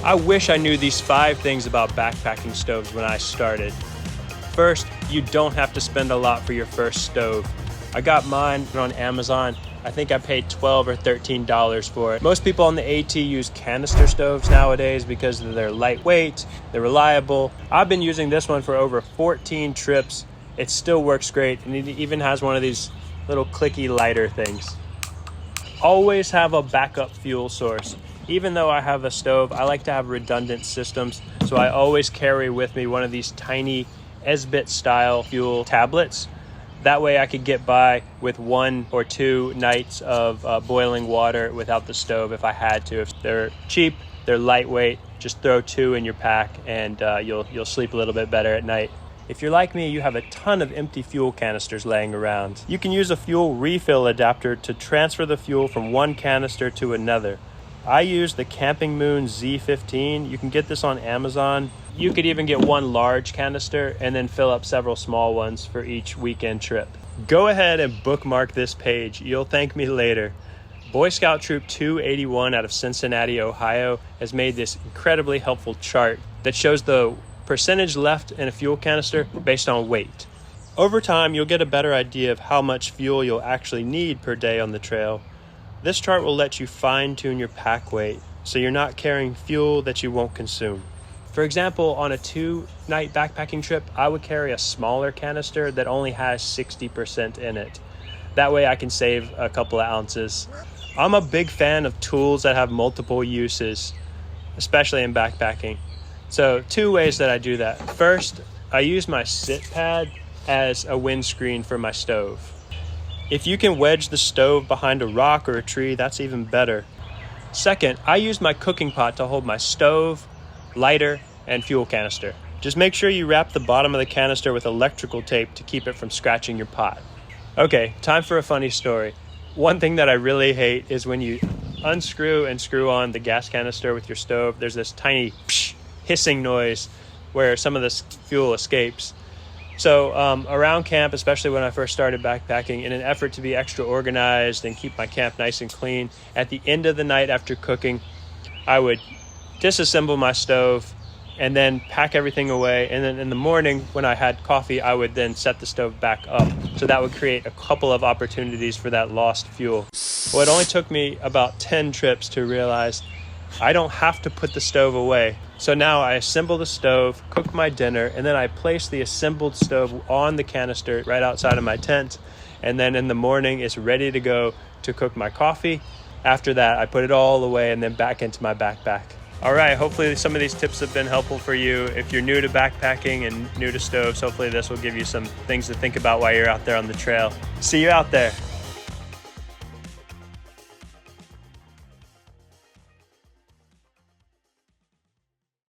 I wish I knew these 5 things about backpacking stoves when I started. First, you don't have to spend a lot for your first stove. I got mine on Amazon. I think I paid $12 or $13 for it. Most people on the AT use canister stoves nowadays because they're lightweight, they're reliable. I've been using this one for over 14 trips. It still works great, and it even has one of these little clicky lighter things. Always have a backup fuel source. Even though I have a stove, I like to have redundant systems, so I always carry with me one of these tiny Esbit style fuel tablets. That way I could get by with 1 or 2 nights of boiling water without the stove if I had to. If they're cheap, they're lightweight, just throw 2 in your pack and you'll sleep a little bit better at night. If you're like me, you have a ton of empty fuel canisters laying around. You can use a fuel refill adapter to transfer the fuel from one canister to another. I use the Camping Moon Z15. You can get this on Amazon. You could even get 1 large canister and then fill up several small ones for each weekend trip. Go ahead and bookmark this page. You'll thank me later. Boy Scout Troop 281 out of Cincinnati, Ohio has made this incredibly helpful chart that shows the percentage left in a fuel canister based on weight. Over time, you'll get a better idea of how much fuel you'll actually need per day on the trail. This chart will let you fine-tune your pack weight so you're not carrying fuel that you won't consume. For example, on a 2-night backpacking trip, I would carry a smaller canister that only has 60% in it. That way I can save a couple of ounces. I'm a big fan of tools that have multiple uses, especially in backpacking. So 2 ways that I do that. First, I use my sit pad as a windscreen for my stove. If you can wedge the stove behind a rock or a tree, that's even better. Second, I use my cooking pot to hold my stove, lighter, and fuel canister. Just make sure you wrap the bottom of the canister with electrical tape to keep it from scratching your pot. Okay, time for a funny story. One thing that I really hate is when you unscrew and screw on the gas canister with your stove, there's this tiny hissing noise where some of this fuel escapes. So around camp, especially when I first started backpacking, in an effort to be extra organized and keep my camp nice and clean, at the end of the night after cooking, I would disassemble my stove and then pack everything away. And then in the morning when I had coffee, I would then set the stove back up. So that would create a couple of opportunities for that lost fuel. Well, it only took me about 10 trips to realize I don't have to put the stove away. So now I assemble the stove, cook my dinner, and then I place the assembled stove on the canister right outside of my tent. And then in the morning, it's ready to go to cook my coffee. After that, I put it all away and then back into my backpack. All right, hopefully some of these tips have been helpful for you. If you're new to backpacking and new to stoves, hopefully this will give you some things to think about while you're out there on the trail. See you out there.